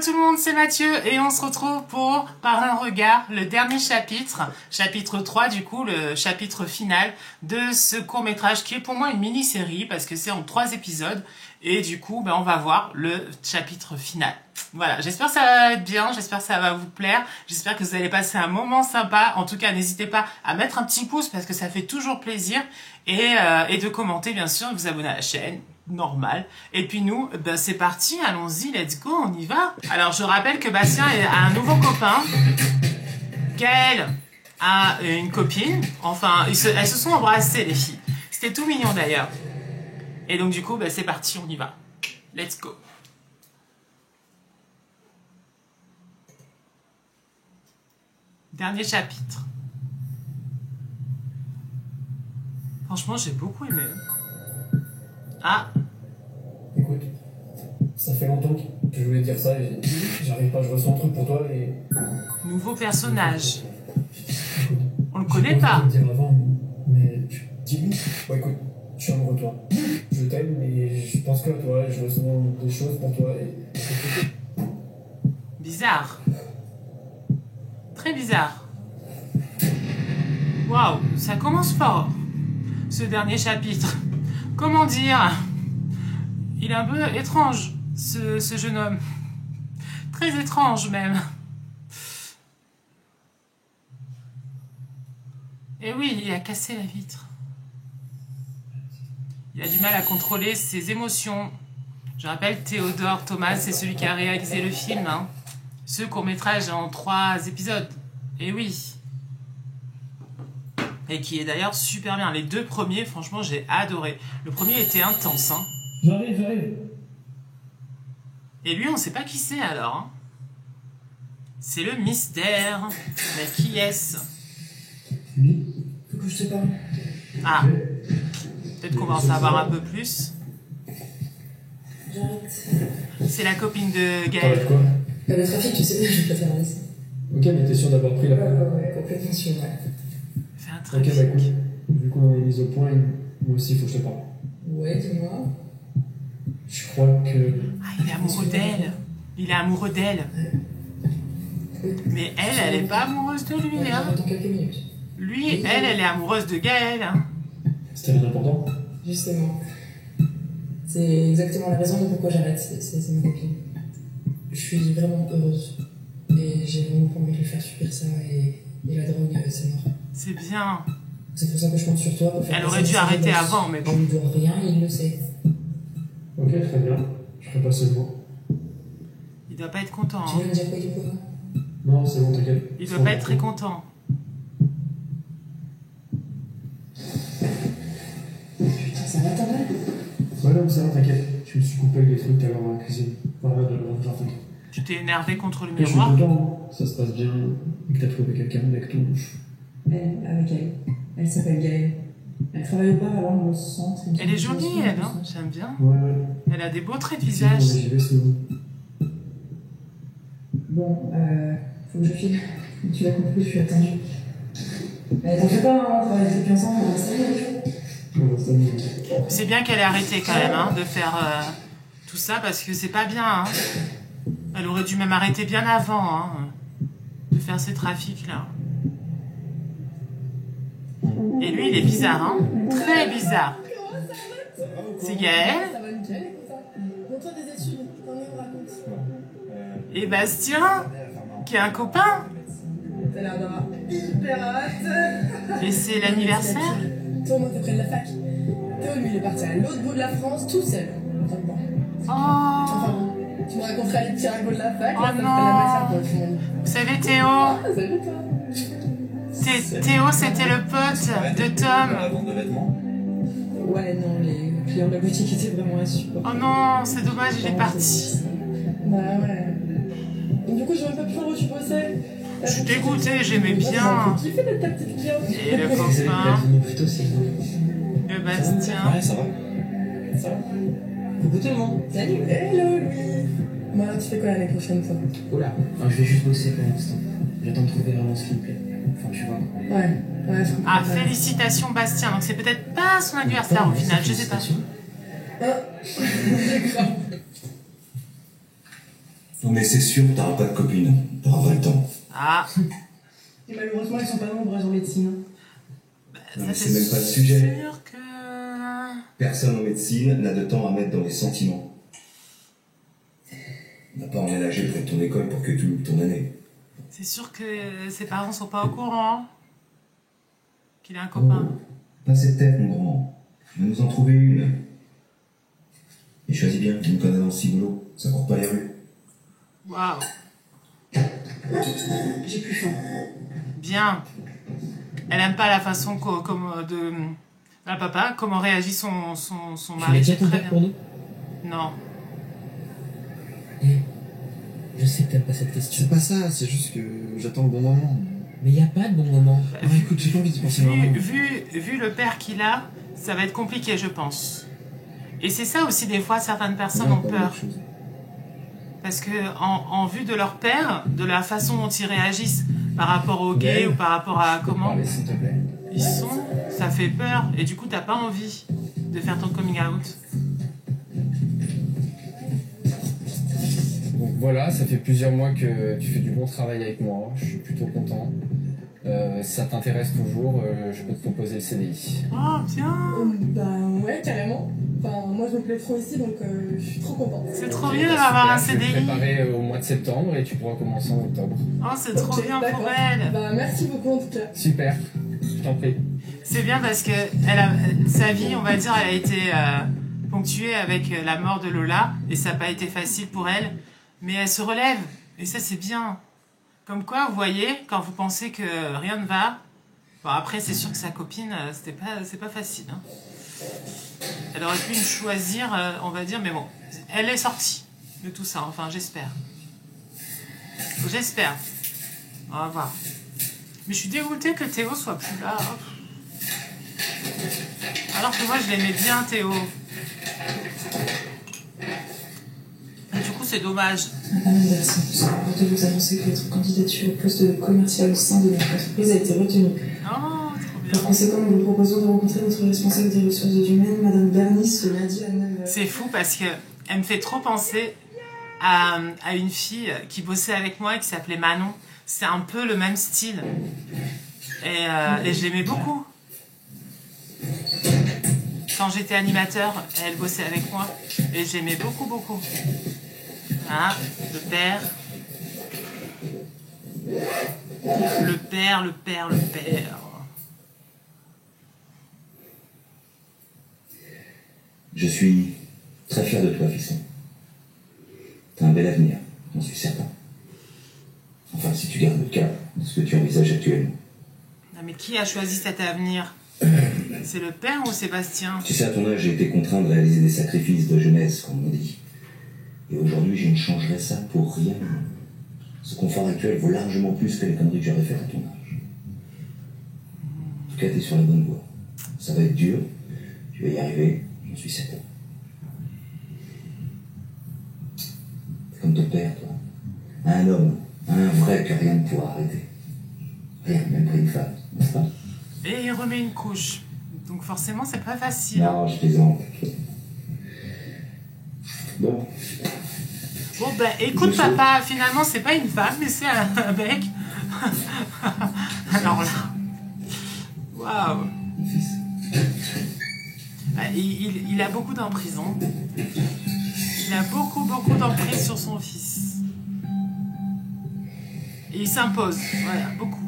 tout le monde, c'est Mathieu et on se retrouve pour Par un regard, le dernier chapitre, chapitre 3 du coup, le chapitre final de ce court-métrage qui est pour moi une mini-série parce que c'est en 3 épisodes et du coup on va voir le chapitre final. Voilà, j'espère que ça va être bien, j'espère que ça va vous plaire, j'espère que vous allez passer un moment sympa. En tout cas, n'hésitez pas à mettre un petit pouce parce que ça fait toujours plaisir et de commenter bien sûr, vous abonner à la chaîne. Normal. Et puis nous, c'est parti, allons-y, let's go, on y va. Alors je rappelle que Bastien a un nouveau copain. Gaëlle a une copine. Enfin, elles se sont embrassées les filles. C'était tout mignon d'ailleurs. Et donc du coup, c'est parti, on y va. Let's go. Dernier chapitre. Franchement, j'ai beaucoup aimé. Ah. Écoute, ça fait longtemps que je voulais dire ça et j'arrive pas, je ressens un truc pour toi et... Nouveau personnage. Écoute, on le connaît pas. Je dire avant, mais dis-lui. Bon écoute, je suis amoureux de toi. Je t'aime et je pense que toi, je ressens des choses pour toi et... Bizarre. Très bizarre. Waouh, ça commence fort, ce dernier chapitre. Comment dire? Il est un peu étrange, ce jeune homme. Très étrange, même. Et oui, il a cassé la vitre. Il a du mal à contrôler ses émotions. Je rappelle, Théodore Thomas, c'est celui qui a réalisé le film. Hein. Ce court-métrage en 3 épisodes. Et oui. Et qui est d'ailleurs super bien. Les 2 premiers, franchement, j'ai adoré. Le premier était intense. Hein. J'arrive. Et lui, on ne sait pas qui c'est alors. Hein. C'est le mystère. Mais qui est-ce? Lui, faut que je te parle. Ah. Peut-être qu'on va en savoir un peu plus. J'arrête. C'est la copine de Gaëlle. T'arrêtes quoi? Le trafic, tu sais bien, je vais pas faire un essai. Ok, mais t'es sûr d'avoir pris la peine? Ouais, complètement sûr, ouais. Fais un Ok, trafic. bah écoute, vu qu'on est mis au point, moi aussi il faut que je te parle. Ouais, dis-moi. Je crois que... Ah, il est amoureux d'elle. Il est amoureux d'elle. Mais elle est pas amoureuse de lui. Ouais, Hein. j'arrête dans quelques minutes. Lui, elle est amoureuse de Gaëlle. Hein. C'était rien d'important? Justement. C'est exactement la raison de pourquoi j'arrête, c'est ma copine. Je suis vraiment heureuse. Et j'ai vraiment pas envie de lui faire subir ça et la drogue, c'est mort. C'est bien. C'est pour ça que je compte sur toi pour faire Elle passer aurait dû ce arrêter divorce. avant, mais bon. Je ne dois rien, il le sait. Ok, très bien. Je ferai passer le mot. Il doit pas être content. Tu Hein. veux me dire quoi du coup? Non, c'est bon, t'inquiète. Il doit pas être très content. Putain, ça va ta mal? Ouais, non, ça va, t'inquiète. Je me suis coupé avec des trucs tout à l'heure dans la cuisine. Voilà, de la fin. Tu t'es énervé contre le Je suis miroir. content, ça se passe bien, et que t'as trouvé quelqu'un avec tout. Avec elle. Elle s'appelle Gaëlle. Elle travaille au bar alors au centre. Elle est jolie, elle, hein. J'aime bien. Ouais. Elle a des beaux traits de Effectivement, visage. mais j'y vais, c'est bon. Bon, faut que je file. Tu l'as compris, je suis attendue. Mais t'en fais pas, hein, on travaille depuis ensemble, on va s'amuser. On va s'amuser. C'est bien qu'elle ait arrêté quand même hein, de faire tout ça parce que c'est pas bien. Hein. Elle aurait dû même arrêter bien avant hein, de faire ces trafics là. Et lui, il est bizarre, hein. Très bizarre. C'est Gaëlle. Ça va nickel, montre-toi des études, t'en es où, raconte. Et Bastien, qui est un copain. T'as l'air d'avoir hyper hâte. Et c'est l'anniversaire. Toi, t'es près de la fac. Théo, lui, il est parti à l'autre bout de la France, tout seul. Oh, Enfin bon, tu me raconteras les petits ragots de la fac, Oh là, ça me non. fait la matière pour tout le monde. vous savez Théo, Ah, salut toi. Théo c'était le pote de Tom. Ouais, non, les clients de la boutique étaient vraiment insupportables. Oh non, c'est dommage, il est parti. Bah ouais. Du coup, j'ai même pas pu faire où tu bossais. Je suis dégoûtée, j'aimais bien. J'ai kiffé d'être ta petite cliente. Et le copain, Plutôt, c'est bon. le Bastien. Ouais, ça va. Ça va. Coucou tout le monde. Salut. Hello, Louis. Bon, alors, tu fais quoi l'année prochaine, toi? Oula, enfin, je vais juste bosser pour l'instant. J'attends de trouver vraiment ce qui me plaît. Enfin, tu vois. Ouais, je comprends. Ah, félicitations Bastien, donc c'est peut-être pas son anniversaire au final, je sais pas. Ah. Non mais c'est sûr, t'auras pas de copine. T'auras pas le temps. Ah, Et malheureusement, ils sont pas nombreux en médecine. Non, ça mais c'est c'est même pas le sujet. sûr que... Personne en médecine n'a de temps à mettre dans les sentiments. On n'a pas emménagé près de ton école pour que tu loupes ton année. C'est sûr que ses parents sont pas au courant qu'il a un copain. Oh, pas cette tête, mon grand. Je vais nous en trouver une. Et choisis bien, une connasse dans le ciboulot. Ça court pas les rues. Waouh, J'ai plus faim. bien. Elle aime pas la façon de... Ah, papa, comment réagit son Tu l'as mari. déjà ton Très père bien. pour nous? Non. Eh, je sais que t'aimes pas cette question. C'est pas ça, c'est juste que j'attends le bon moment. Mais y a pas de bon moment. Ah, écoute, j'ai pas envie d'y penser maintenant. Vu le père qu'il a, ça va être compliqué, je pense. Et c'est ça aussi, des fois, certaines personnes ont peur. Parce que en vue de leur père, de la façon dont ils réagissent par rapport aux gays ou par rapport à comment Parlez, s'il te plaît. ils sont, ça fait peur. Et du coup, t'as pas envie de faire ton coming out. Donc voilà, ça fait plusieurs mois que tu fais du bon travail avec moi, je suis plutôt content. Si ça t'intéresse toujours, je peux te proposer le CDI. Oh, bien. Bah ouais, carrément. Enfin, moi je me plais trop ici, donc je suis trop contente. C'est trop Ok, bien bah d'avoir un super, je vais CDI. te préparer au mois de septembre et tu pourras commencer en octobre. Oh, c'est trop Ok, bien pour d'accord. elle. Bah merci beaucoup en tout cas. Super, je t'en prie. C'est bien parce que sa vie, on va dire, elle a été ponctuée avec la mort de Lola et ça n'a pas été facile pour elle, mais elle se relève et ça c'est bien. Comme quoi, vous voyez, quand vous pensez que rien ne va, bon après c'est sûr que sa copine, c'est pas facile. Hein. Elle aurait pu choisir, on va dire, mais bon, elle est sortie de tout ça, enfin j'espère. J'espère. On va voir. Mais je suis dégoûtée que Théo soit plus là. Alors que moi je l'aimais bien Théo. Et du coup c'est dommage. Madame Anderson, nous sommes heureux de vous annoncer que votre candidature au poste de commercial au sein de notre entreprise a été retenue. Oh, trop bien. Par conséquent, nous vous proposons de rencontrer notre responsable des ressources humaines, Madame Bernice, ce lundi à 9h. C'est fou parce que elle me fait trop penser à une fille qui bossait avec moi et qui s'appelait Manon. C'est un peu le même style. Et je l'aimais beaucoup. Quand j'étais animateur, elle bossait avec moi. Et j'aimais beaucoup, beaucoup. Hein, le père. Le père, le père, le père. Je suis très fier de toi, fiston. T'as un bel avenir, j'en suis certain. Enfin, si tu gardes le cap de ce que tu envisages actuellement. Non, mais qui a choisi cet avenir? C'est le père ou Sébastien? Tu sais, à ton âge, j'ai été contraint de réaliser des sacrifices de jeunesse, comme on dit. Et aujourd'hui, je ne changerai ça pour rien. Ce confort actuel vaut largement plus que les conneries que j'aurais faites à ton âge. En tout cas, t'es sur la bonne voie. Ça va être dur, tu vas y arriver, j'en suis certain. C'est comme ton père, toi. Un homme, un vrai que rien ne pourra arrêter. Rien, même pas une femme, n'est-ce pas? Et il remet une couche. Donc forcément, c'est pas facile. Non, je plaisante. Bon, Bon, ben, écoute, papa, finalement, c'est pas une femme, mais c'est un mec. Alors là. Waouh. mon fils. Il a beaucoup d'emprise. Hein. Il a beaucoup d'emprise sur son fils. Et il s'impose. Voilà, beaucoup.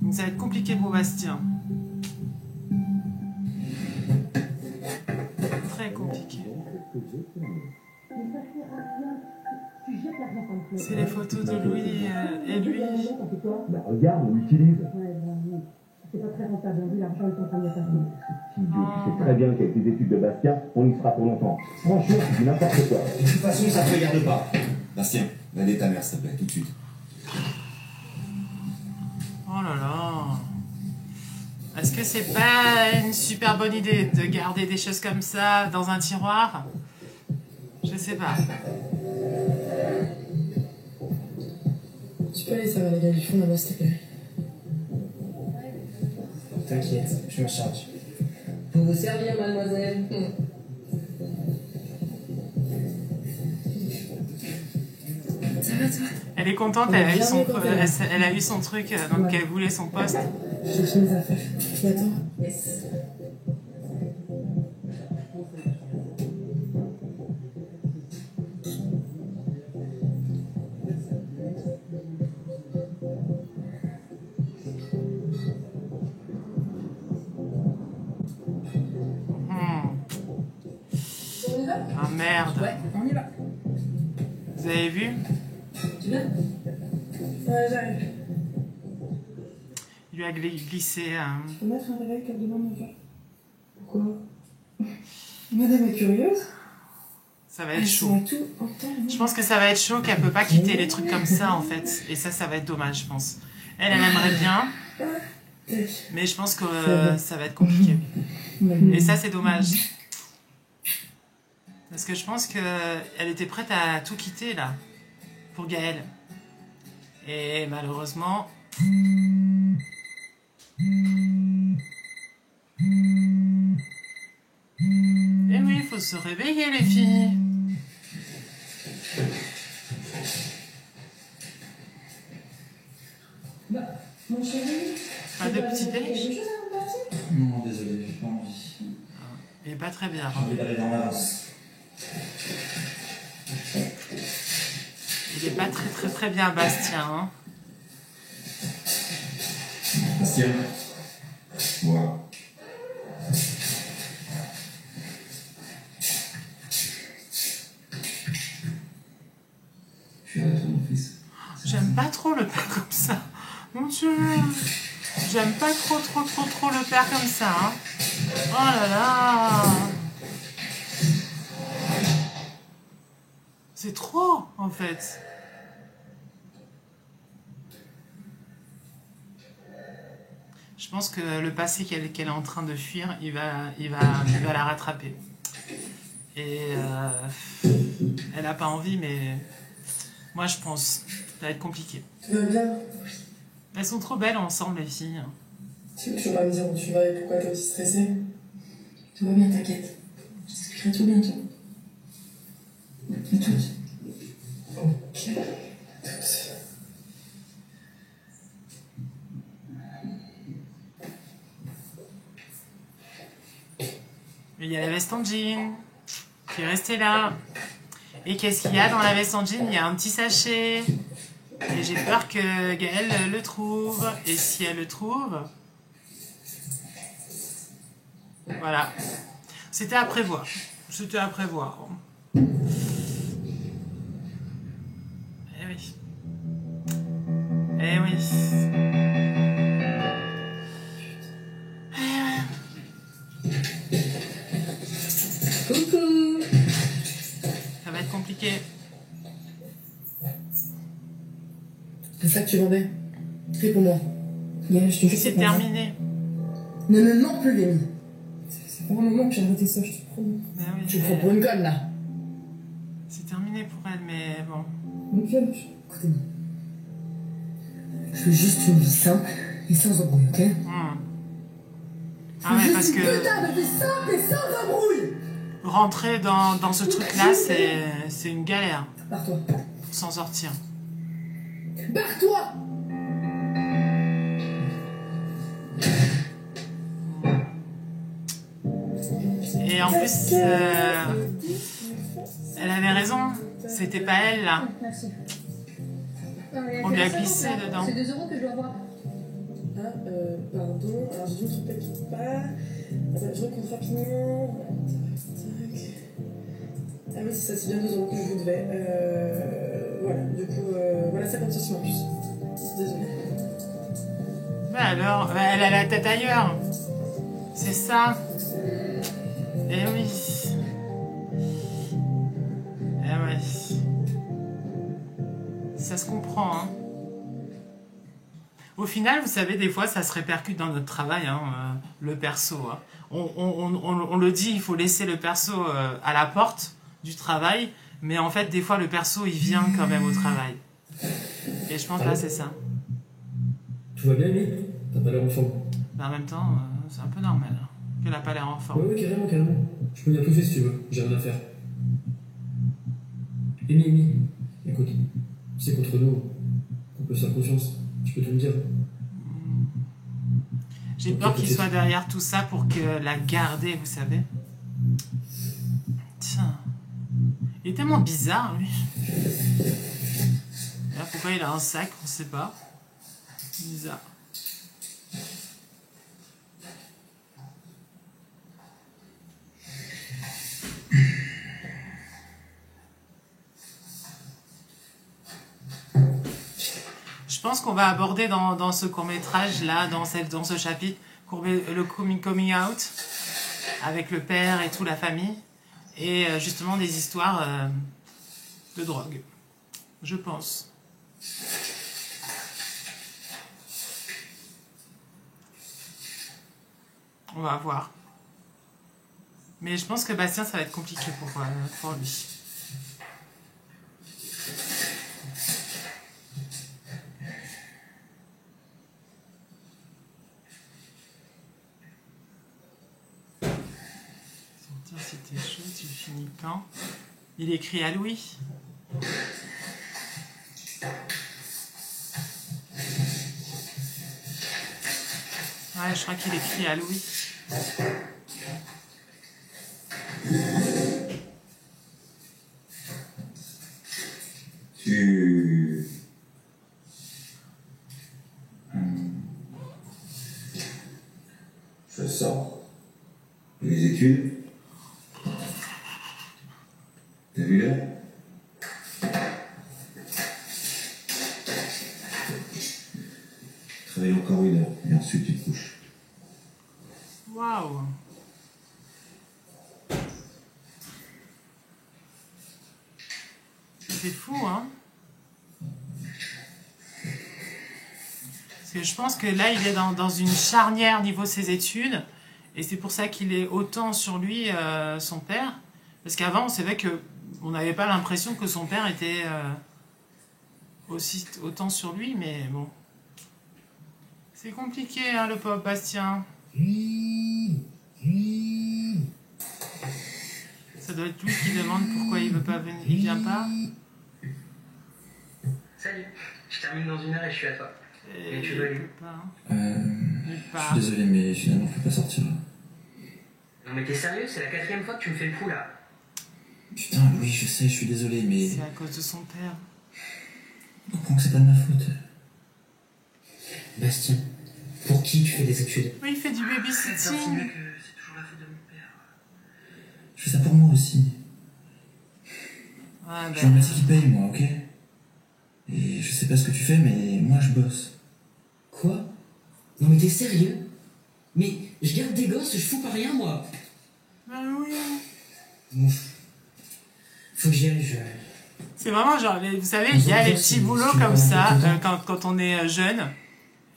Donc ça va être compliqué pour Bastien. Très compliqué. C'est les photos de Louis et lui. Bah regarde, on l'utilise. C'est pas très rentable, vu l'argent est en train de passer. Idiot, tu sais très bien qu'avec les études de Bastien, on y sera pour longtemps. Franchement, tu dis n'importe quoi. De toute façon, ça te regarde pas. Bastien, va aider ta mère, s'il te plaît, tout de suite. Oh là là. Est-ce que c'est pas une super bonne idée de garder des choses comme ça dans un tiroir? Je sais pas. Tu peux aller servir les gars du fond là-bas, s'il te plaît. T'inquiète, je me charge. Pour vous servir, mademoiselle. Elle est contente, elle a eu son truc, donc elle voulait son poste. J'ai fini mes affaires. Tu m'attends? Yes. Ah merde. Ouais, on y va. Vous avez vu? Tu viens? Ouais, j'arrive. Il lui a glissé un... Je peux mettre un réveil qu'elle demande de faire. Pourquoi? Madame est curieuse. Ça va être chaud. Tout entendre. Je pense que ça va être chaud, qu'elle peut pas quitter les trucs comme ça en fait. Et ça va être dommage, je pense. Elle aimerait bien. Mais je pense que ça va être compliqué. Et ça, c'est dommage. Parce que je pense qu'elle était prête à tout quitter, là, pour Gaël. Et malheureusement... Et oui, il faut se réveiller, les filles. Mon chéri, Pas de petit déj? quelque chose avant de partir? Non, désolé, j'ai pas envie. Il est pas très bien. J'ai envie d'aller dans l'avance. Il est pas très bien, Bastien. Hein. Bastien. Voilà. Je suis avec toi, mon fils. J'aime pas trop le père comme ça. Mon Dieu. J'aime pas trop le père comme ça. Hein. Oh là là. C'est trop, en fait. Je pense que le passé qu'elle est en train de fuir, il va la rattraper. Et elle n'a pas envie, mais moi je pense que ça va être compliqué. Tu vas bien? Elles sont trop belles ensemble, les filles. Tu veux pas me dire où tu vas et pourquoi t'es aussi stressée? Tout va bien, t'inquiète. Je t'expliquerai tout bientôt. À toutes. Ok. Toutes. Il y a la veste en jean qui est restée là. Et qu'est-ce qu'il y a dans la veste en jean? Il y a un petit sachet. Et j'ai peur que Gaëlle le trouve. Et si elle le trouve... Voilà. C'était à prévoir. C'était à prévoir. Eh oui. Eh oui. Coucou. Ça va être compliqué. C'est ça que tu vendais? Réponds-moi. Gaël, je te jure C'est terminé. Ne me mens plus, Lémi. C'est pas un moment que j'ai arrêté ça, je te promets. Ben oui, Tu me prends pour une conne, là. c'est terminé pour elle, mais bon. Ok, écoutez-moi. Je veux juste une vie simple et sans embrouille, ok? Ah ouais, parce que Putain de vie simple et sans embrouille! rentrer dans ce truc-là, c'est une galère Barre-toi. pour s'en sortir. Barre-toi! Et en plus, elle avait raison. C'était pas elle, là. Merci. On lui a glissé dedans. C'est 2 € que je dois avoir. Ah, pardon. Alors, j'ai dû me tromper quelque part. Attends, je recompte rapidement. Tac. Ah oui, c'est ça, c'est bien 2 € que je vous devais. Voilà, du coup, voilà 50 centimes en plus. Désolée. Mais alors, elle a la tête ailleurs. C'est ça. Eh oui. Eh oui. Ça se comprend, hein. Au final, vous savez, des fois, ça se répercute dans notre travail, hein, le perso. Hein. On le dit, il faut laisser le perso à la porte du travail, mais en fait, des fois, le perso, il vient quand même au travail. Et je pense que là, c'est ça. Tout va bien, Amy? T'as pas l'air en forme. Mais en même temps, c'est un peu normal hein, qu'elle n'a pas l'air en forme. Ouais, carrément, carrément. Je peux venir pousser si tu veux, j'ai rien à faire. Amy, écoute, C'est contre nous. On peut se faire confiance. Tu peux tout me dire. J'ai peur qu'il soit derrière tout ça pour que la garder, vous savez. Tiens. Il est tellement bizarre, lui. Là, pourquoi il a un sac, on sait pas. Bizarre. Je pense qu'on va aborder dans ce court-métrage là, dans ce chapitre, le coming out avec le père et toute la famille et justement des histoires de drogue, je pense. On va voir. Mais je pense que Bastien, ça va être compliqué pour lui. Si t'es chaud, tu finis quand? Il écrit à Louis. Ouais, je crois qu'il écrit à Louis. Je sors. Les études. T'as vu là? Travaille encore 1 heure et ensuite tu te couches. Waouh! C'est fou, hein? Parce que je pense que là, il est dans une charnière niveau ses études. Et c'est pour ça qu'il est autant sur lui, son père. Parce qu'avant, on savait que on n'avait pas l'impression que son père était autant sur lui, mais bon. C'est compliqué, hein, le pauvre Bastien. Ça doit être lui qui demande pourquoi il veut pas venir. Il vient pas. Salut, je termine dans 1 heure et je suis à toi. Et tu veux aller où? Je suis désolé, mais finalement, je peux pas sortir. Non mais t'es sérieux? C'est la 4e fois que tu me fais le coup là. Putain, oui, je sais, je suis désolé, mais... C'est à cause de son père. Je comprends que c'est pas de ma faute. Bastien, pour qui tu fais des études? Oui, il fait du babysitting. C'est toujours la faute de mon père. Je fais ça pour moi aussi. Ah, Je suis un métier qui paye, moi, ok? Et je sais pas ce que tu fais, mais moi, je bosse. Quoi? Non mais t'es sérieux? Mais je garde des gosses, je fous pas rien moi. Bah oui. Ouf. Faut que j'y aille, C'est vraiment genre, vous savez, il y a les petits boulots comme ça, quand on est jeune.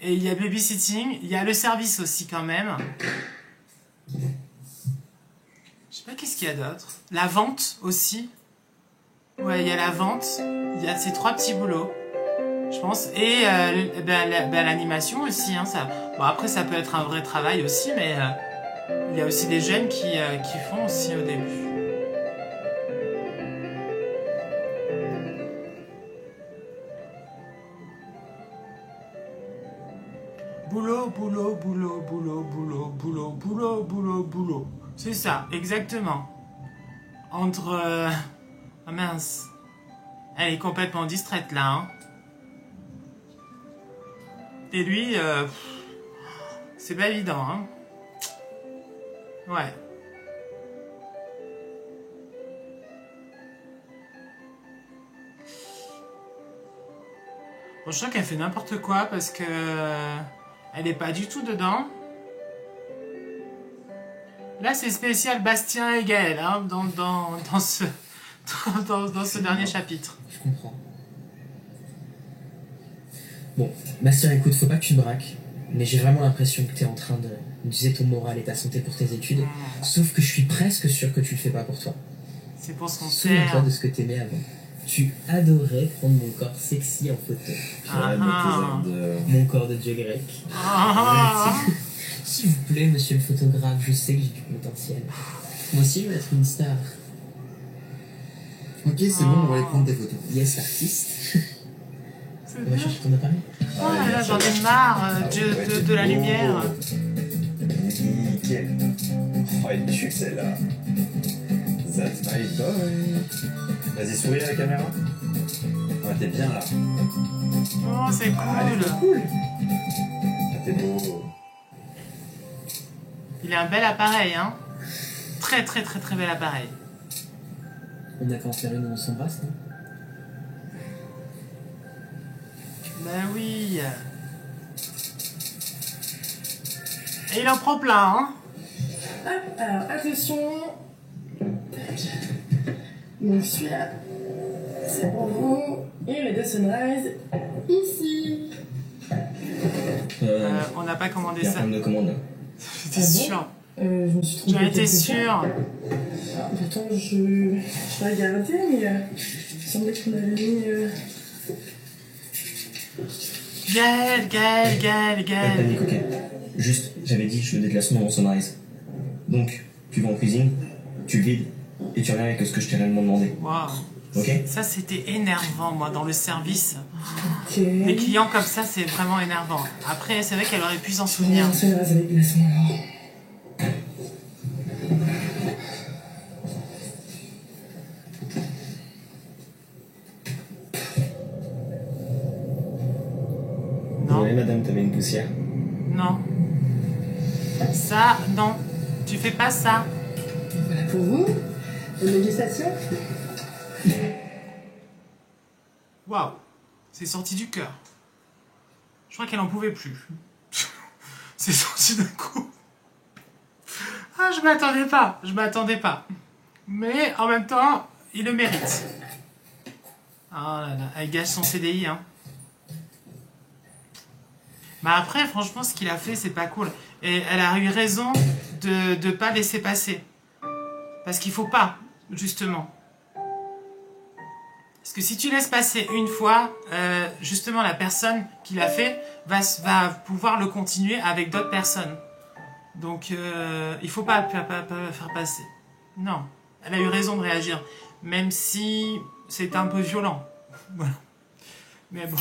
Et il y a le babysitting, il y a le service aussi quand même. Je sais pas qu'est-ce qu'il y a d'autre. La vente aussi. Ouais, il y a la vente. Il y a ces 3 petits boulots, je pense. Et l'animation aussi. Hein, ça. Bon, après, ça peut être un vrai travail aussi, mais il y a aussi des jeunes qui font aussi au début. Boulot, boulot, boulot, boulot, boulot, boulot, boulot, boulot, boulot. C'est ça, exactement. Entre... Ah mince. Elle est complètement distraite là. Hein. Et lui, c'est pas évident. Hein. Ouais. Bon, je crois qu'elle fait n'importe quoi parce que... elle est pas du tout dedans. Là, c'est spécial Bastien et Gaël, hein, dans ce dernier chapitre. Je comprends. Bon, Bastien, écoute, faut pas que tu me braques, mais j'ai vraiment l'impression que t'es en train de d'user ton moral et ta santé pour tes études, sauf que je suis presque sûr que tu le fais pas pour toi. C'est pour son Souviens-toi père. de ce que t'aimais avant. Tu adorais prendre mon corps sexy en photo. Mon corps de dieu grec. S'il vous plaît, monsieur le photographe, je sais que j'ai du potentiel. Moi aussi, je veux être une star. Ok, c'est bon, on va aller prendre des photos. Yes, artiste. j'en ai marre de la lumière. Nickel. Oh, elle tue celle-là. That's my boy. Vas-y, souris à la caméra. Ouais, t'es bien là. Oh, c'est cool. Cool. Ah, t'es beau. Il a un bel appareil, hein. Très bel appareil. On a qu'à en faire une où on s'embrasse, non? Ben oui. Et il en prend plein, hein. Hop, alors attention. Donc celui-là, c'est pour vous. Et le de Sunrise, ici. On n'a pas commandé Il y a ça. un problème de commande. J'étais sûre. Je me suis trompée. J'en étais quelque sûre. part. Alors, pourtant, je regardais, mais il semblait qu'on avait mis... Gaël. Pas de panique, ok. Juste, j'avais dit, je veux des glaçons dans mon Sunrise. Donc, tu vas en cuisine, tu le vides, et tu reviens avec ce que je t'ai réellement demandé. Waouh. Ok? Ça, c'était énervant, moi, dans le service. Ok. Les clients comme ça, c'est vraiment énervant. Après, c'est vrai qu'elle aurait pu s'en souvenir. Un Sunrise avec glaçons, alors. Non, Ouais, madame, t'avais une poussière. non. Ça, non. Tu fais pas ça. Voilà pour vous. Une dégustation. Waouh. C'est sorti du cœur. Je crois qu'elle en pouvait plus. C'est sorti d'un coup. Ah, je m'attendais pas. Mais en même temps, il le mérite. Ah là là, elle gâche son CDI, hein. Mais après, franchement, ce qu'il a fait, c'est pas cool. Et elle a eu raison de pas laisser passer. Parce qu'il faut pas, justement. Parce que si tu laisses passer une fois, justement, la personne qui l'a fait va pouvoir le continuer avec d'autres personnes. Donc, il faut pas faire passer. Non, elle a eu raison de réagir. Même si c'est un peu violent. Voilà. Mais bon.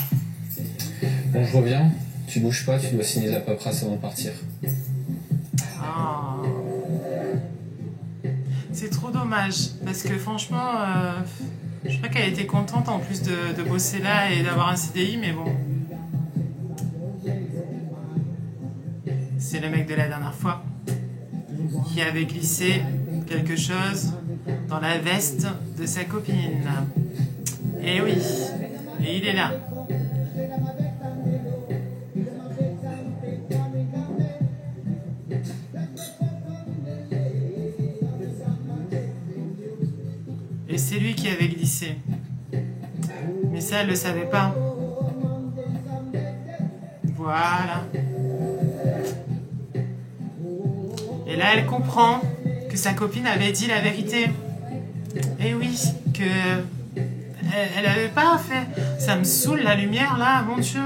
Bon, je reviens. Tu bouges pas, tu dois signer la paperasse avant de partir. Ah. C'est trop dommage. Parce que franchement, je crois qu'elle était contente en plus de bosser là et d'avoir un CDI, mais bon. C'est le mec de la dernière fois qui avait glissé quelque chose dans la veste de sa copine. Et oui, et il est là. Et c'est lui qui avait glissé. Mais ça, elle ne le savait pas. Voilà. Et là, elle comprend que sa copine avait dit la vérité. Et oui, que elle avait pas fait. Ça me saoule la lumière là, mon Dieu.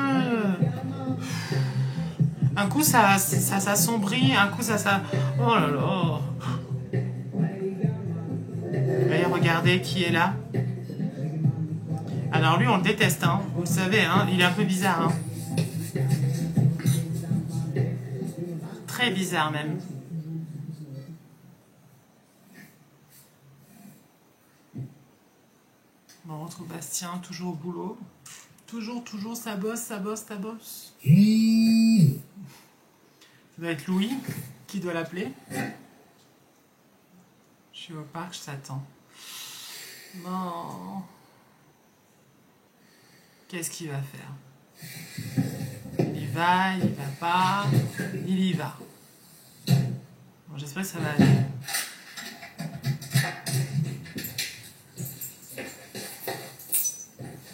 Un coup ça s'assombrit, un coup ça. Oh là là. Et regardez qui est là. Alors lui, on le déteste, hein. Vous le savez, hein. Il est un peu bizarre, hein. Très bizarre même. Bon, on retrouve Bastien, toujours au boulot. Toujours, ça bosse. Ça doit être Louis qui doit l'appeler. Je suis au parc, je t'attends. Bon. Qu'est-ce qu'il va faire? Il y va, il va pas, il y va. Bon, j'espère que ça va aller.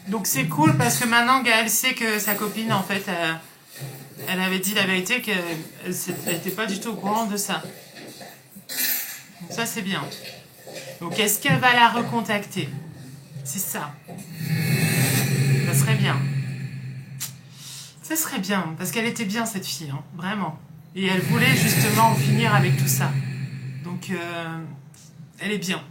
Donc c'est cool parce que maintenant Gaël sait que sa copine, en fait, elle avait dit la vérité, qu'elle n'était pas du tout au courant de ça. Donc ça c'est bien. Donc est-ce qu'elle va la recontacter? C'est ça. Ça serait bien. Ça serait bien, parce qu'elle était bien cette fille, hein, vraiment. Et elle voulait justement en finir avec tout ça. Donc elle est bien.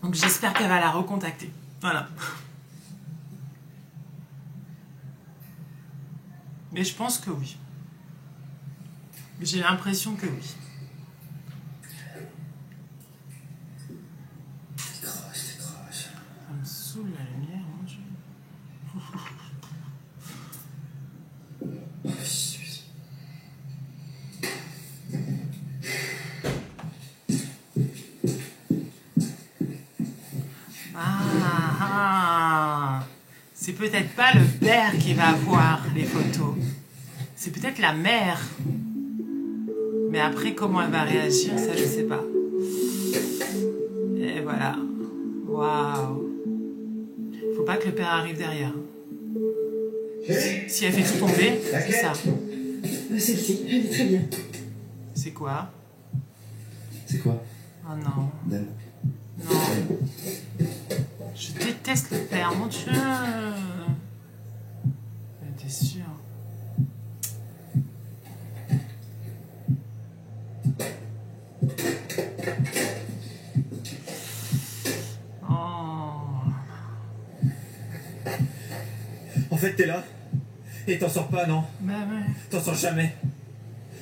Donc j'espère qu'elle va la recontacter. Voilà. Mais je pense que oui. J'ai l'impression que oui. Décroche. Ça me saoule la lumière, mon Dieu. C'est peut-être pas le père qui va voir les photos. C'est peut-être la mère. Mais après, comment elle va réagir, ça, je sais pas. Et voilà. Waouh. Faut pas que le père arrive derrière. Si elle fait tout tomber, c'est ça. Celle-ci, elle est très bien. C'est quoi? C'est quoi? Oh non. Dan. Non. Je déteste le père, mon Dieu. T'es sûr? En fait, t'es là et t'en sors pas, non? Bah ouais. T'en sors jamais.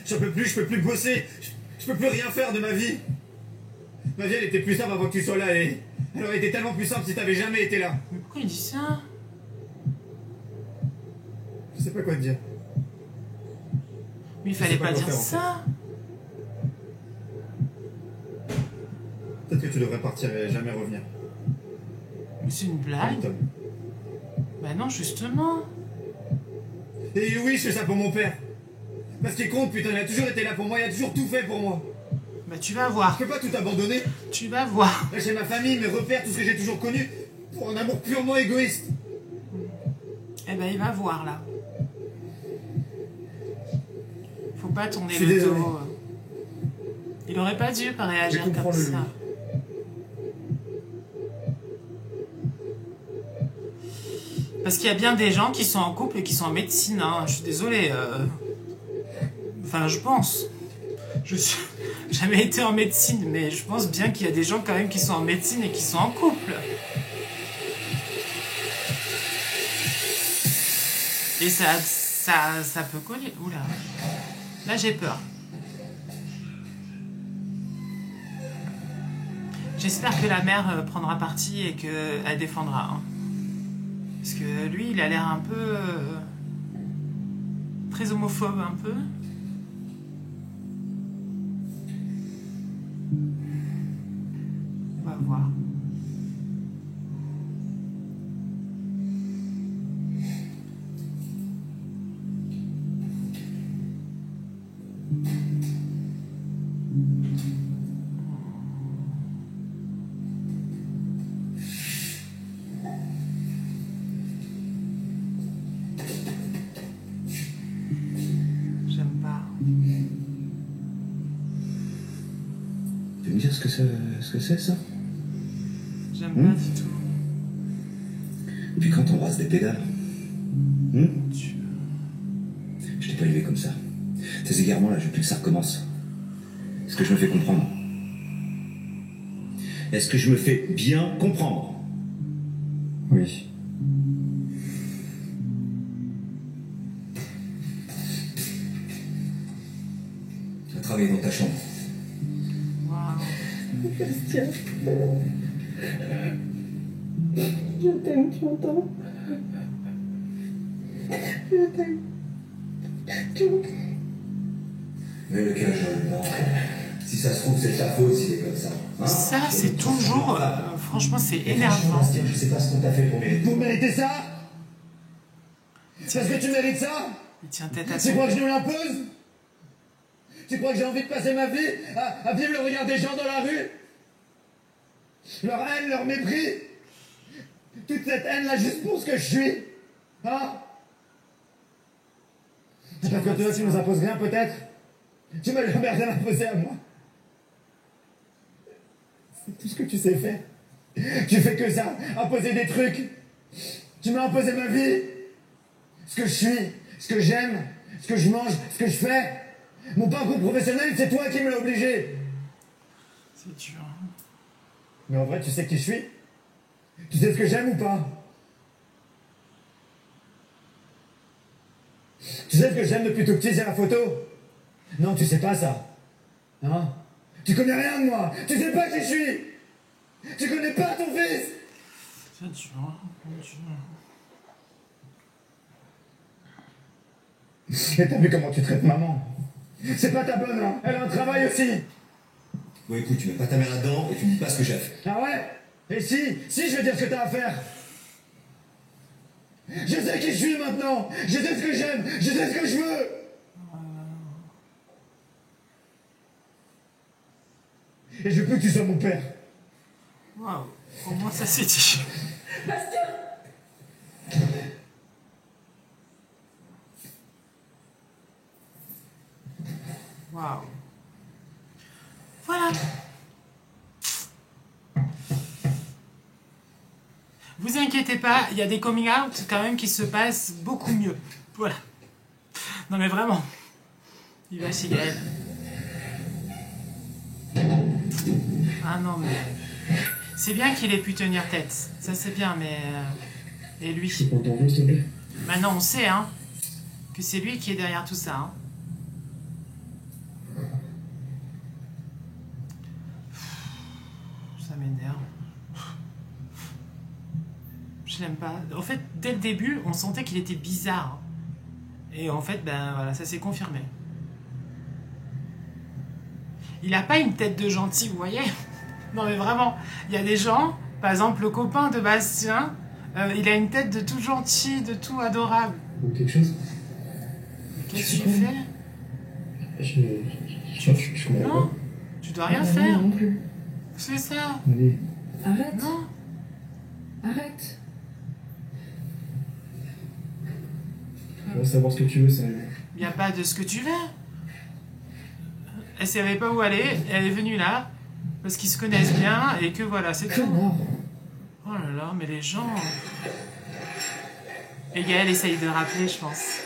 Je peux plus bosser. Je peux plus rien faire de ma vie. Ma vie, elle était plus simple avant que tu sois là et elle aurait été tellement plus simple si t'avais jamais été là. Mais pourquoi il dit ça? Je sais pas quoi te dire. Mais il fallait sais pas pas quoi dire faire, en ça. Peut-être que tu devrais partir et jamais revenir. Mais c'est une blague. Tom. Bah non, justement. Et oui, je fais ça pour mon père. Parce qu'il compte, putain, il a toujours été là pour moi, il a toujours tout fait pour moi. Bah tu vas voir. Je peux pas tout abandonner. Tu vas voir. Lâcher ma famille, mes repères, tout ce que j'ai toujours connu, pour un amour purement égoïste. Eh ben il va voir là. Faut pas tourner Je suis le désolé. dos. Il aurait pas dû pas réagir Je comme comprends le ça. lui. Parce qu'il y a bien des gens qui sont en couple et qui sont en médecine. Hein. Je suis désolée. Enfin, je pense. Je suis jamais été en médecine, mais je pense bien qu'il y a des gens quand même qui sont en médecine et qui sont en couple. Et ça peut coller. Oula. Là, j'ai peur. J'espère que la mère prendra parti et qu'elle défendra. Hein. Parce que lui, il a l'air un peu... très homophobe, un peu. On va voir. J'aime pas. Tu peux me dire ce que c'est ça? J'aime pas du tout. Depuis quand t'embrasses des pédales? Je t'ai pas élevé comme ça. Ces égarements là, je veux plus que ça recommence. Est-ce que je me fais comprendre? Est-ce que je me fais bien comprendre? Oui. Tu vas travailler dans ta chambre. Waouh. Bastien. Je t'aime, tu m'entends? Je t'aime. Tu m'entends? Mais le cage, non. Si ça se trouve, c'est ta faute s'il est comme ça. Hein? Ça, c'est toujours... franchement, c'est énervant. Bastien, je sais pas ce qu'on t'a fait pour mériter. Pour mériter ça? Parce que tu mérites ça? Il tient tête à Tu son... crois que je nous l'impose? Tu crois que j'ai envie de passer ma vie à vivre le regard des gens dans la rue? Leur haine, leur mépris? Toute cette haine-là juste pour ce que je suis? Hein? Parce que toi, tu nous imposes rien, peut-être? Tu me le merde à m'imposer à moi. C'est tout ce que tu sais faire. Tu fais que ça, imposer des trucs. Tu m'as imposé ma vie. Ce que je suis, ce que j'aime, ce que je mange, ce que je fais. Mon parcours professionnel, c'est toi qui me l'as obligé. C'est dur. Mais en vrai, tu sais qui je suis? Tu sais ce que j'aime ou pas? Tu sais ce que j'aime depuis tout petit, c'est la photo? Non, tu sais pas ça. Hein? Tu connais rien de moi. Tu sais pas qui je suis. Tu connais pas ton fils. C'est dur, c'est dur. Et t'as vu comment tu traites maman? C'est pas ta bonne, hein? Elle a un travail aussi. Bon, écoute, tu mets pas ta mère là-dedans et tu me dis pas ce que j'ai à faire. Ah ouais? Et si je vais dire ce que t'as à faire. Je sais qui je suis maintenant. Je sais ce que j'aime. Je sais ce que je veux. Et je veux plus que tu sois mon père. Waouh, au moins ça c'est dit. Waouh. Voilà. Vous inquiétez pas, il y a des coming out quand même qui se passent beaucoup mieux. Voilà. Non mais vraiment. Il va chez Gaël. Ah non mais... C'est bien qu'il ait pu tenir tête. Ça c'est bien, mais... Et lui? Je peux pas t'enlever, s'il te plaît. Maintenant on sait, hein, que c'est lui qui est derrière tout ça, hein. Ça m'énerve. Je l'aime pas. En fait, dès le début, on sentait qu'il était bizarre. Et en fait, ben voilà, ça s'est confirmé. Il a pas une tête de gentil, vous voyez? Non mais vraiment, il y a des gens, par exemple le copain de Bastien, il a une tête de tout gentil, de tout adorable. Ou quelque chose? Qu'est-ce que tu fais? Je comprends Non, pas. tu dois rien faire. Non plus. C'est ça. Allez. Arrête. Non. Arrête. On va savoir ce que tu veux, ça. Il n'y a pas de ce que tu veux. Elle savait pas où aller, elle est venue là, parce qu'ils se connaissent bien, et que voilà, c'est tout. Connard. Oh là là, mais les gens... Et Gaël essaye de le rappeler, je pense.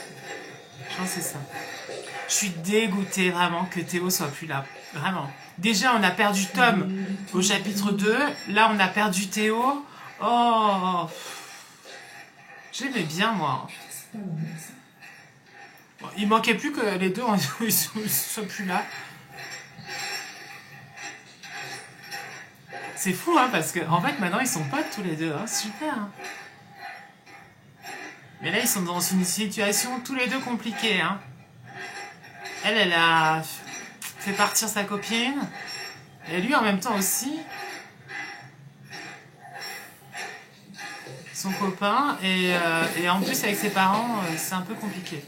Je pense que c'est ça. Je suis dégoûtée vraiment que Théo soit plus là. Vraiment. Déjà, on a perdu Tom au chapitre 2. Là, on a perdu Théo. Oh. Je l'aimais bien, moi. C'est pas normal ça. Bon, il manquait plus que les deux ils soient plus là. C'est fou, hein, parce que en fait, maintenant, ils sont potes tous les deux. Hein. Super. Hein. Mais là, ils sont dans une situation tous les deux compliquée. Hein. Elle a fait partir sa copine. Et lui, en même temps aussi. Son copain. Et en plus, avec ses parents, c'est un peu compliqué.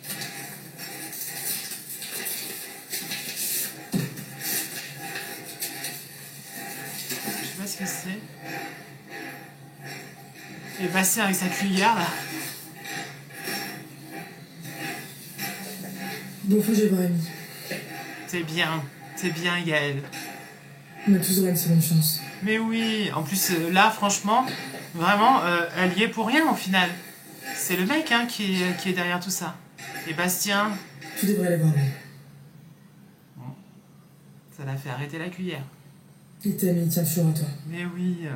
Je sais pas ce que c'est. Et Bastien avec sa cuillère, là. Bon, faut que j'aille voir Amy. C'est bien, Gaël. On a tous droit à une seconde chance. Mais oui, en plus, là, franchement, vraiment, elle y est pour rien, au final. C'est le mec, hein, qui est derrière tout ça. Et Bastien, Tu devrais aller voir lui. ça l'a fait arrêter la cuillère. Il t'aime, il tient toujours à toi. Mais oui.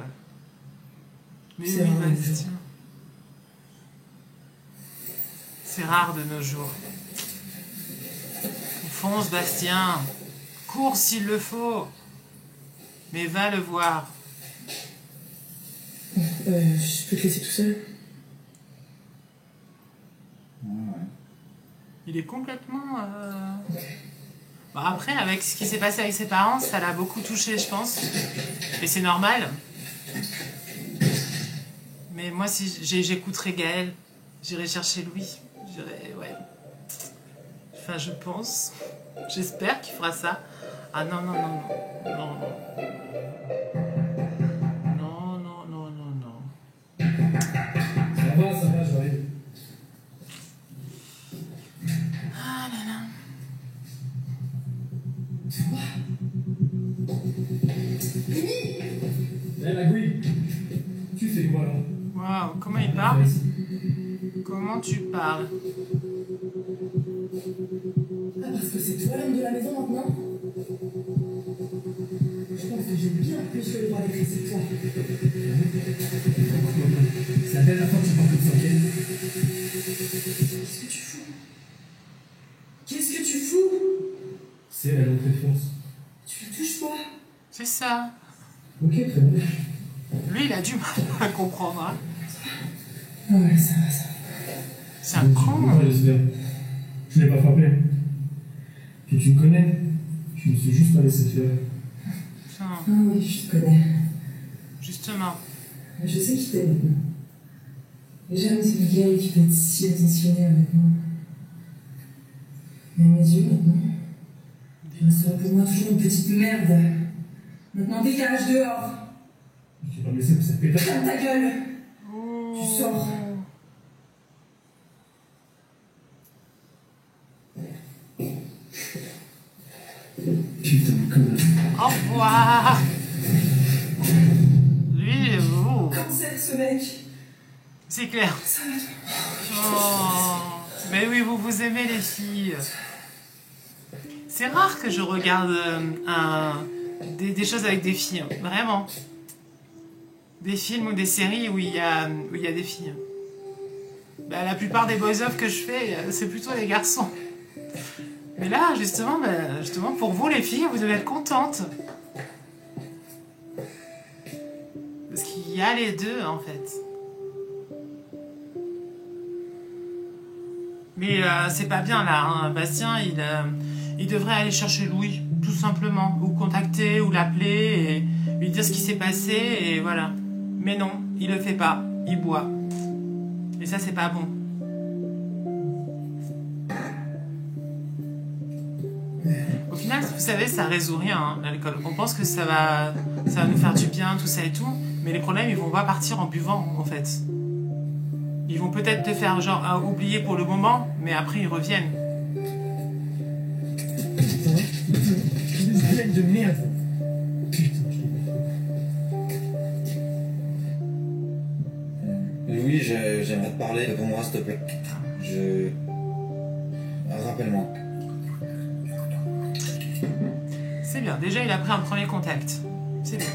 Mais C'est oui, rare de nos Bastien. jours. C'est rare de nos jours. Fonce, Bastien. Cours s'il le faut. Mais va le voir. Je peux te laisser tout seul? Il est complètement... Bon, après, avec ce qui s'est passé avec ses parents, ça l'a beaucoup touché, je pense. Et c'est normal. Mais moi, si j'écouterais Gaël, j'irais chercher Louis. J'irais... Ouais. Enfin, je pense. J'espère qu'il fera ça. Ah non, non, non, non. Non, non. Non, non, non, non, non. Ça va, j'arrive. Ah là là. Eh, Magui, tu fais quoi, là? Waouh, comment il parle? Comment tu parles? Ah, parce que c'est toi l'homme de la maison maintenant? Je pense que j'ai bien plus que le droit d'être ici que toi. C'est elle a donc confiance. Tu le touches pas. C'est ça. Ok, très bien. Lui, il a du mal à comprendre. Hein. Ouais, ça va. C'est un con. Je l'ai pas frappé. Puis tu me connais. Je me suis juste pas laissé faire. Putain, Ah oui, je te connais. justement. Je sais qui t'es maintenant. Et j'aime ces gars qui peut être si attentionné avec moi. Mais à mes yeux, maintenant, tu resteras pour moi toujours une petite merde. Maintenant, dégage dehors. Je t'ai pas laissé pour cette pétale. Ferme ta gueule. Tu sors. Putain de connard. Au revoir. Lui, oh, Cancer, ce mec. c'est clair. Ça va. Oh, mais oui, vous aimez les filles. C'est rare que je regarde des choses avec des filles, vraiment. Des films ou des séries où il y a des filles. Bah, la plupart des boys-off que je fais, c'est plutôt les garçons. Mais là, justement, pour vous les filles, vous devez être contentes. Parce qu'il y a les deux, en fait. Mais c'est pas bien, là. Hein. Bastien, il devrait aller chercher Louis, tout simplement. Ou contacter, ou l'appeler, et lui dire ce qui s'est passé, et voilà. Mais non, il le fait pas. Il boit. Et ça, c'est pas bon. Au final, vous savez, ça résout rien, hein, l'alcool. On pense que ça va nous faire du bien, tout ça et tout. Mais les problèmes, ils vont pas partir en buvant, en fait. Ils vont peut-être te faire, genre, oublier pour le moment, mais après, ils reviennent. Des haleines de merde. Putain, Louis, j'aimerais te parler pour moi, s'il te plaît. Rappelle-moi. C'est bien. Déjà, il a pris un premier contact. C'est bien.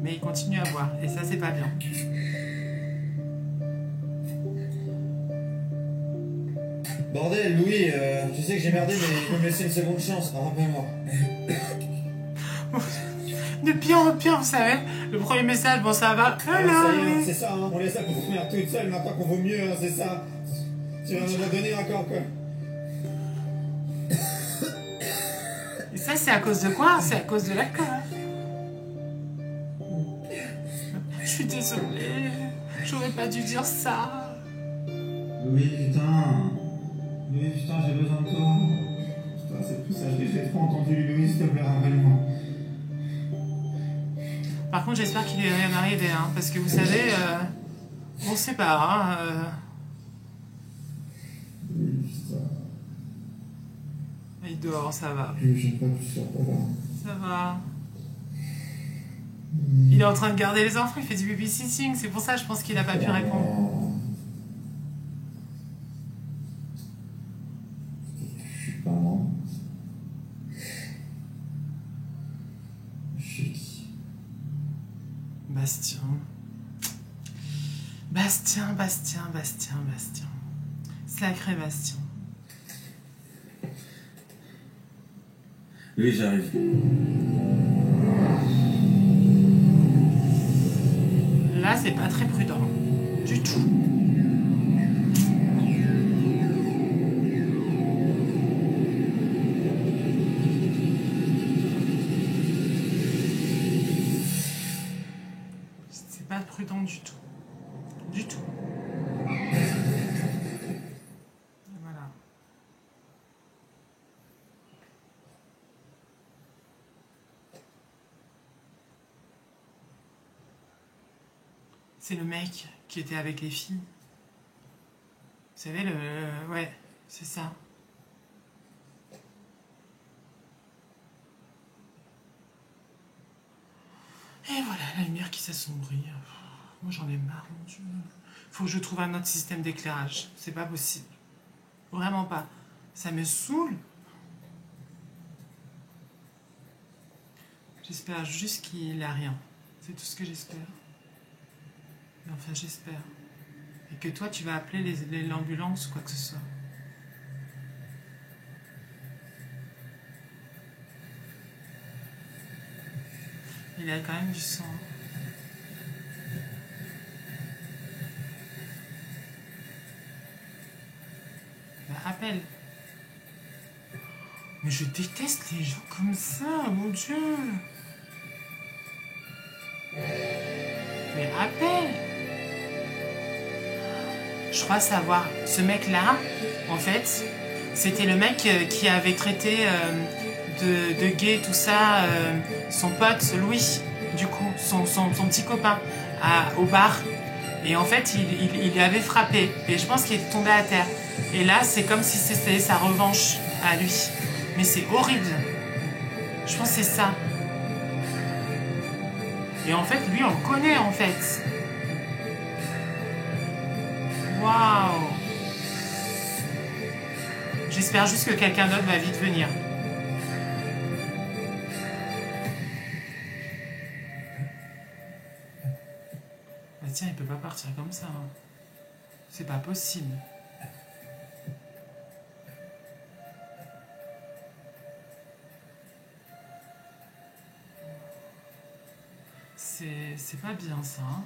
Mais il continue à boire. Et ça, c'est pas bien. Bordel, Louis, je sais que j'ai merdé, mais il peut me laisser une seconde chance. Rappelle-moi. De pire en pire, vous savez. Le premier message, bon, ça va. Ça y est, Hello. c'est ça, hein. On laisse ça pour finir toute seule, maintenant qu'on vaut mieux, hein, c'est ça. Tu vas me la donner encore, quoi. Et ça, c'est à cause de quoi? C'est à cause de l'alcool. Je suis désolée. J'aurais pas dû dire ça. Louis, putain, j'ai besoin de toi. Putain, c'est tout ça, je l'ai fait trop entendu, Louis, s'il te plaît, rappelle-moi. Par contre, j'espère qu'il est rien arrivé, hein, parce que vous savez, on sait pas. Hein, Il dort, ça va. J'aime pas plus ça, papa. Ça va. Il est en train de garder les enfants, il fait du babysitting, c'est pour ça je pense qu'il a pas pu répondre. Je suis pas moi. Je suis qui? Bastien. Bastien. Sacré Bastien. Oui, j'arrive. Là, c'est pas très prudent. Du tout. C'est pas prudent du tout. Du tout. Voilà. C'est le mec qui était avec les filles. Vous savez, ouais, c'est ça. Et voilà, la lumière qui s'assombrit. Moi, j'en ai marre, mon Dieu. Faut que je trouve un autre système d'éclairage. C'est pas possible. Vraiment pas. Ça me saoule. J'espère juste qu'il a rien. C'est tout ce que j'espère. Enfin, j'espère. Et que toi, tu vas appeler l'ambulance ou quoi que ce soit. Il a quand même du sang. Bah, rappelle. Mais je déteste les gens comme ça, mon Dieu. Mais rappelle. Je crois savoir. Ce mec-là, en fait, c'était le mec qui avait traité de gay, tout ça, son pote, Louis, du coup, son petit copain, au bar. Et en fait, il avait frappé. Et je pense qu'il est tombé à terre. Et là, c'est comme si c'était sa revanche à lui. Mais c'est horrible. Je pense que c'est ça. Et en fait, lui, on le connaît, en fait. Waouh. J'espère juste que quelqu'un d'autre va vite venir. Bah tiens, il peut pas partir comme ça. Hein. C'est pas possible. C'est pas bien ça. Hein.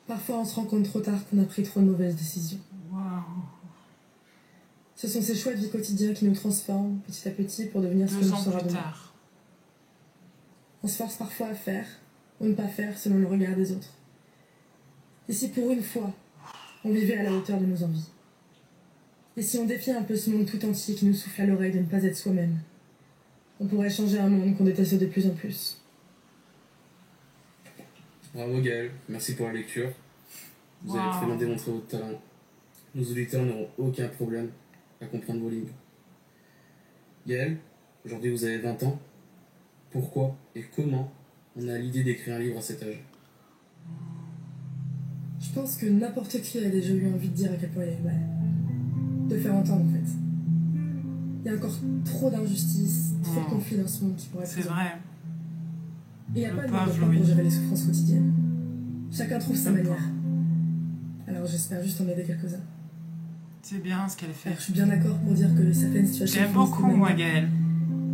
Parfois, on se rend compte trop tard qu'on a pris trop de mauvaises décisions. Waouh. Ce sont ces choix de vie quotidien qui nous transforment petit à petit pour devenir ce que nous sera demain. On se force parfois à faire ou ne pas faire selon le regard des autres. Et si pour une fois, on vivait à la hauteur de nos envies? Et si on défiait un peu ce monde tout entier qui nous souffle à l'oreille de ne pas être soi-même? On pourrait changer un monde qu'on déteste de plus en plus. Bravo Gaël, merci pour la lecture. Vous avez très bien démontré votre talent. Nos auditeurs n'auront aucun problème à comprendre vos livres. Gaël, aujourd'hui vous avez 20 ans. Pourquoi et comment on a l'idée d'écrire un livre à cet âge? Je pense que n'importe qui a déjà eu envie de dire à quel point il est mal. De faire entendre en fait. Il y a encore trop d'injustices, trop de conflits dans ce monde qui pourraient être... C'est vrai. Et il n'y a pas de mode pour gérer les souffrances quotidiennes. Chacun trouve sa manière. Alors j'espère juste en aider quelques-uns. C'est bien ce qu'elle fait. Alors, je suis bien d'accord pour dire que certaines situations... J'aime beaucoup, moi, Gaël.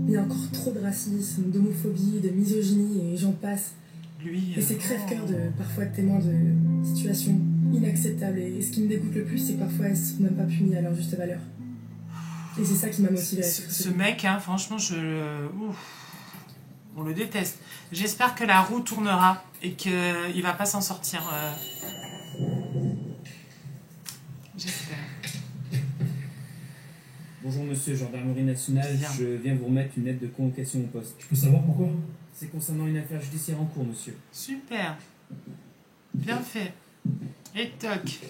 Il y a encore trop de racisme, d'homophobie, de misogynie, et j'en passe. Lui... Et c'est crève-cœur de parfois être témoin de situations inacceptables. Et ce qui me dégoûte le plus, c'est que parfois elles ne sont même pas punies à leur juste valeur. Et c'est ça qui m'a motivé à écrire. Ce mec, hein, franchement, on le déteste. J'espère que la roue tournera et qu'il va pas s'en sortir. J'espère. Bonjour monsieur, gendarmerie nationale, je viens vous remettre une lettre de convocation au poste. Je peux savoir pourquoi? C'est concernant une affaire judiciaire en cours, monsieur. Super. Bien fait. Et toc.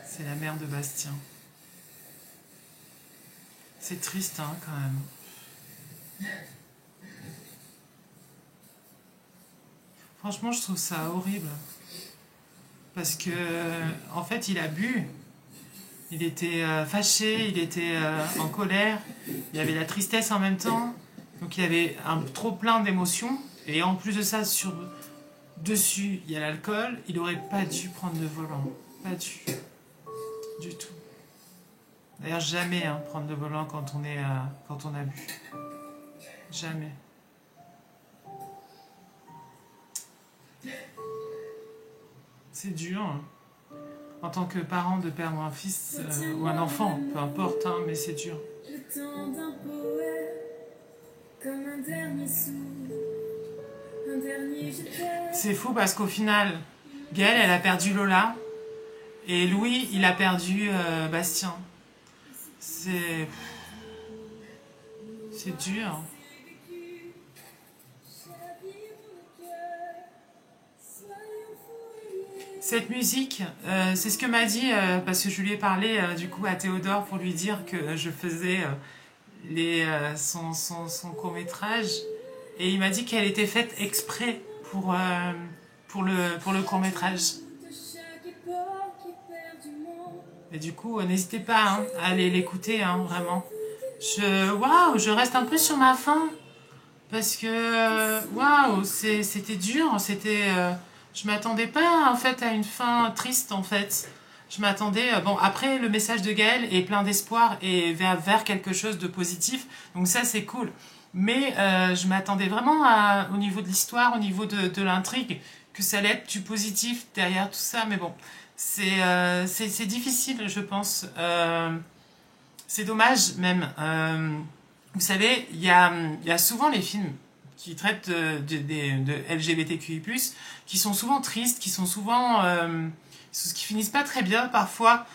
C'est la mère de Bastien. C'est triste, hein, quand même. Franchement, je trouve ça horrible. Parce que, en fait, il a bu. Il était fâché, il était en colère. Il y avait la tristesse en même temps. Donc, il y avait un trop plein d'émotions. Et en plus de ça, dessus, il y a l'alcool. Il n'aurait pas dû prendre le volant. Pas dû. Du tout. D'ailleurs, jamais prendre le volant quand on a bu. Jamais. C'est dur. Hein. En tant que parent de perdre un fils ou un enfant, peu importe, hein, mais c'est dur. Le temps d'un poète, comme un dernier sou, un dernier je t'aime. C'est fou parce qu'au final, Gaëlle, elle a perdu Lola. Et Louis, il a perdu Bastien. C'est dur. Cette musique, c'est ce que m'a dit, parce que je lui ai parlé du coup à Théodore pour lui dire que je faisais son court-métrage. Et il m'a dit qu'elle était faite exprès pour le court-métrage. Et du coup, n'hésitez pas à aller l'écouter, vraiment. Waouh, je reste un peu sur ma faim. Parce que, waouh, c'était dur. Je m'attendais pas, en fait, à une fin triste, en fait. Je m'attendais, bon, après le message de Gaël est plein d'espoir et vers quelque chose de positif, donc ça c'est cool. Mais je m'attendais vraiment au niveau de l'histoire, au niveau de l'intrigue, que ça allait être du positif derrière tout ça, mais bon, c'est difficile, je pense. C'est dommage même. Vous savez, il y a souvent les films qui traitent de LGBTQI+, qui sont souvent tristes, qui sont souvent... qui finissent pas très bien parfois,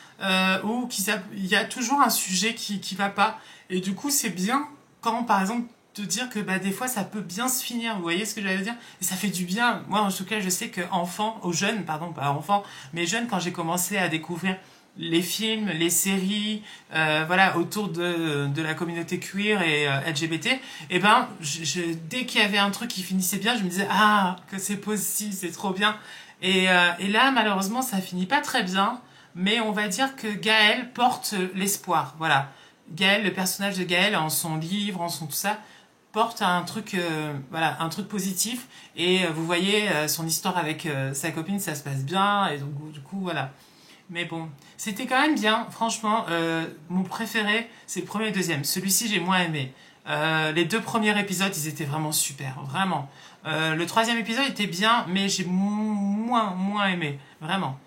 ou il y a toujours un sujet qui va pas. Et du coup, c'est bien quand, par exemple, de dire que bah, des fois, ça peut bien se finir. Vous voyez ce que j'allais dire? Et ça fait du bien. Moi, en tout cas, je sais que jeunes, pas enfants, mais jeunes, quand j'ai commencé à découvrir les films, les séries, voilà, autour de la communauté queer et LGBT, et ben, dès qu'il y avait un truc qui finissait bien, je me disais, ah, que c'est possible, c'est trop bien. Et là, malheureusement, ça finit pas très bien, mais on va dire que Gaël porte l'espoir, voilà. Gaël, le personnage de Gaël, en son livre, en son tout ça, porte un truc, voilà, un truc positif. Et vous voyez, son histoire avec sa copine, ça se passe bien, et donc du coup, voilà. Mais bon, c'était quand même bien, franchement. Mon préféré, c'est le premier et le deuxième. Celui-ci, j'ai moins aimé. Les 2 premiers épisodes, ils étaient vraiment super, vraiment. Le 3e épisode était bien, mais j'ai moins aimé, vraiment.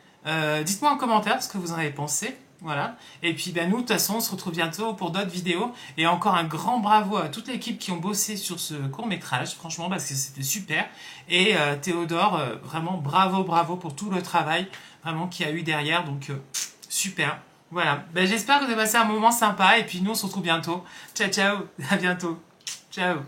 Dites-moi en commentaire ce que vous en avez pensé, voilà. Et puis ben, nous, de toute façon, on se retrouve bientôt pour d'autres vidéos. Et encore un grand bravo à toute l'équipe qui ont bossé sur ce court-métrage, franchement, parce que c'était super. Et Théodore, vraiment bravo pour tout le travail vraiment qu'il y a eu derrière, donc super. Voilà, ben, j'espère que vous avez passé un moment sympa, et puis nous, on se retrouve bientôt. Ciao, à bientôt. Ciao.